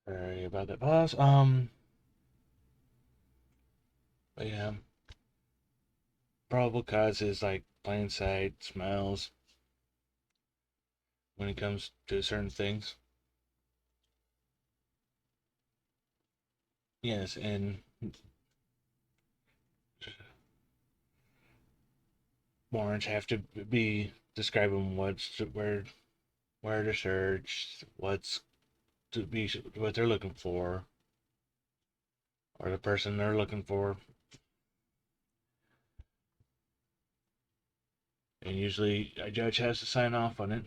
Sorry about that pause. But yeah, probable cause is like plain sight, smells when it comes to certain things. Yes, and warrants have to be describing where to search, what's to be, what they're looking for, or the person they're looking for, and usually a judge has to sign off on it.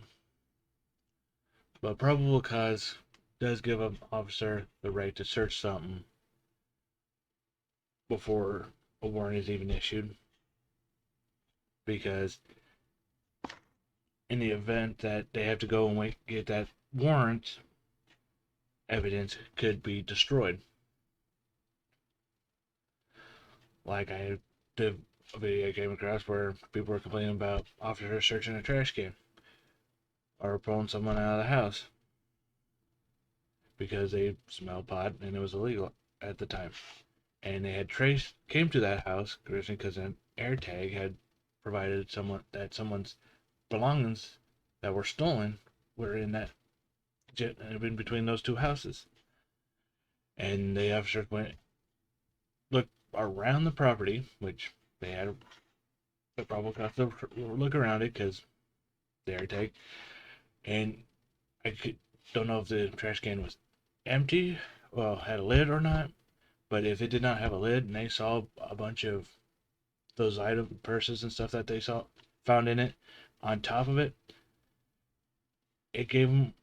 But probable cause does give an officer the right to search something before a warrant is even issued, because in the event that they have to go and get that warrant, evidence could be destroyed. Like I did a video I came across where people were complaining about officers searching a trash can or pulling someone out of the house because they smelled pot and it was illegal at the time. And they had came to that house because an air tag had provided someone's belongings that were stolen were in that in between those two houses. And the officers went look around the property, which they had a probable cause to look around it because the air tag. And don't know if the trash can was empty, well, had a lid or not. But if it did not have a lid and they saw a bunch of those item purses and stuff that they saw found in it on top of it, it gave them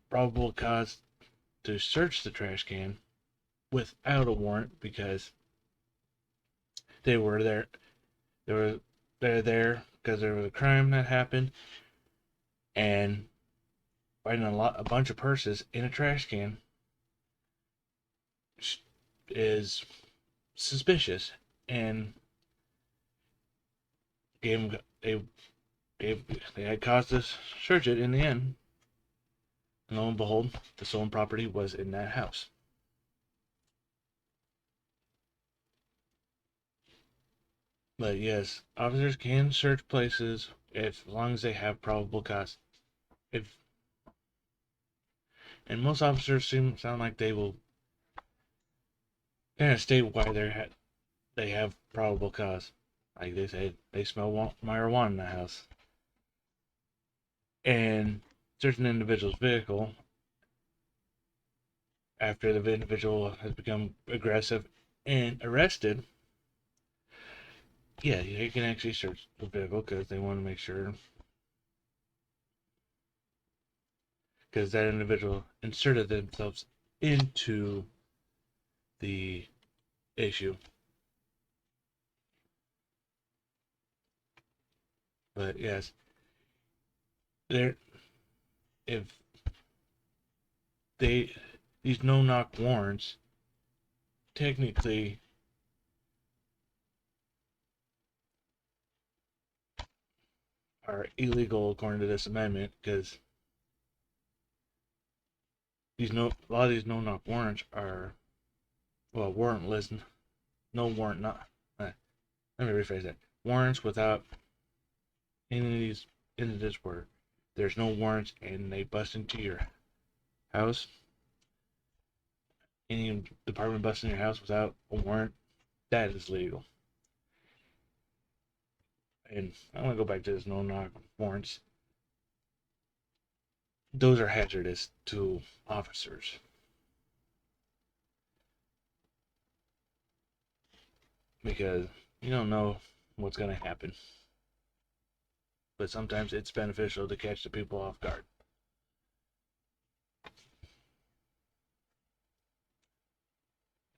probable cause to search the trash can without a warrant because they were there. They were they're there because there was a crime that happened, and finding a bunch of purses in a trash can is suspicious, and gave they gave they had cause to search it in the end. And lo and behold, the stolen property was in that house. But yes, officers can search places if, as long as they have probable cause. If and most officers sound like they will kind of state why they have probable cause. Like they say, they smell marijuana in the house, and search an individual's vehicle after the individual has become aggressive and arrested. Yeah, you can actually search the vehicle because they want to make sure, because that individual inserted themselves into the issue. But yes, there if they these no knock warrants technically are illegal according to this amendment because a lot of these no knock warrants are, well, warrantless. No warrant not let me rephrase that. Warrants without any of these instances where there's no warrants and they bust into your house, any department busting your house without a warrant, that is legal. And I want to go back to this no knock warrants. Those are hazardous to officers because you don't know what's going to happen. But sometimes it's beneficial to catch the people off guard.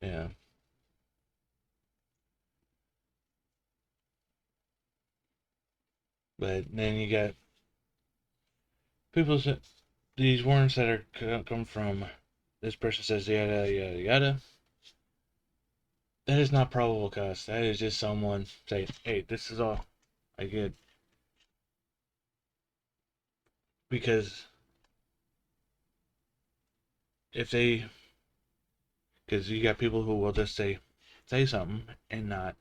Yeah. But then you got people, these warrants that are come from this person says yada yada yada. That is not probable cause. That is just someone saying, "Hey, this is all I get," because if they, because you got people who will just say something and not,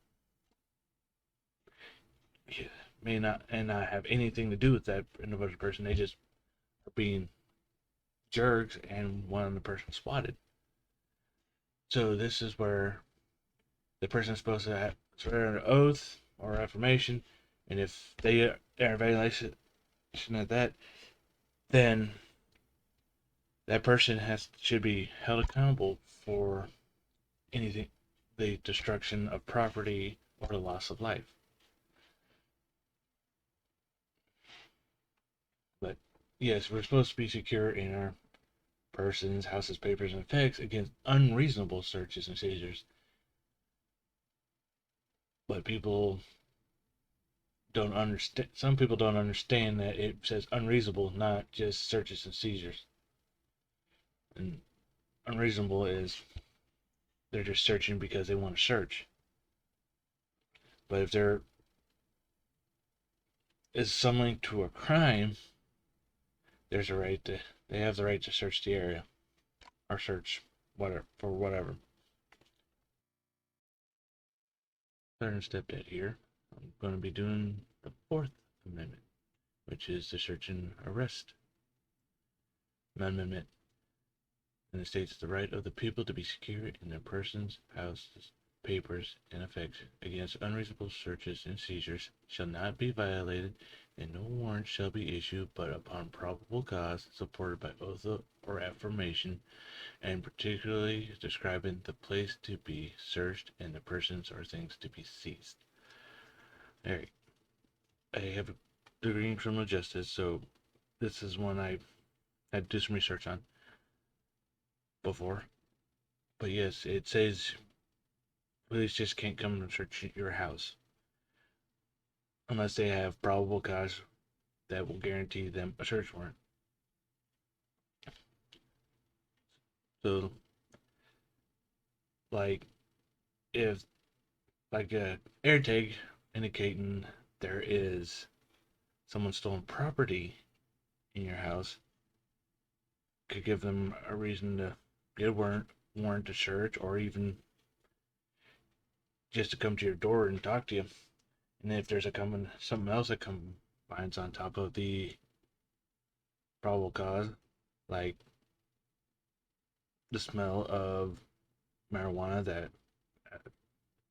may not, and not have anything to do with that individual person. They just are being jerks and want the person swatted. So this is where the person is supposed to have swear an oath or affirmation, and if they are in violation of that, then that person should be held accountable for anything, the destruction of property or the loss of life. But yes, we're supposed to be secure in our persons, houses, papers, and effects against unreasonable searches and seizures. But people don't understand. Some people don't understand that it says unreasonable, not just searches and seizures. And unreasonable is they're just searching because they want to search. But if there is some link to a crime, there's a right to. They have the right to search the area or search whatever for whatever. Third and stepdad here. I'm going to be doing the Fourth Amendment, which is the search and arrest amendment, and it states the right of the people to be secure in their persons, houses, papers, and effects against unreasonable searches and seizures shall not be violated, and no warrant shall be issued but upon probable cause supported by oath or affirmation, and particularly describing the place to be searched and the persons or things to be seized. Alright, I have a degree in criminal justice, so this is one I had to do some research on before. But yes, it says police just can't come and search your house unless they have probable cause that will guarantee them a search warrant. So, like, if like a air tag indicating there is someone stolen property in your house, could give them a reason to get a warrant to search, or even just to come to your door and talk to you. And if there's something else that combines on top of the probable cause, like the smell of marijuana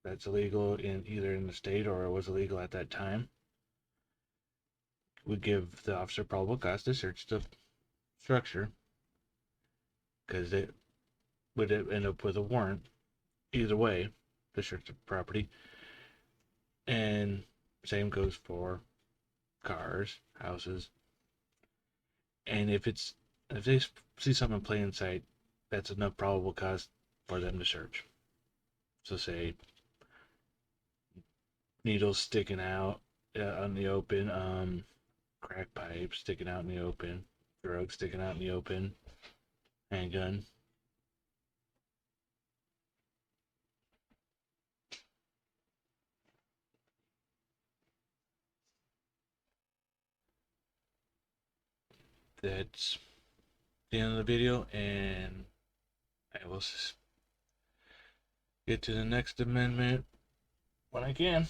that's illegal in either in the state or was illegal at that time, would give the officer probable cause to search the structure, because it would end up with a warrant either way to search the property. And same goes for cars, houses, and if they see something in plain sight, that's enough probable cause for them to search. So say needles sticking out on the open, crack pipe sticking out in the open, drugs sticking out in the open, handgun. That's the end of the video, and I will get to the next amendment when I can.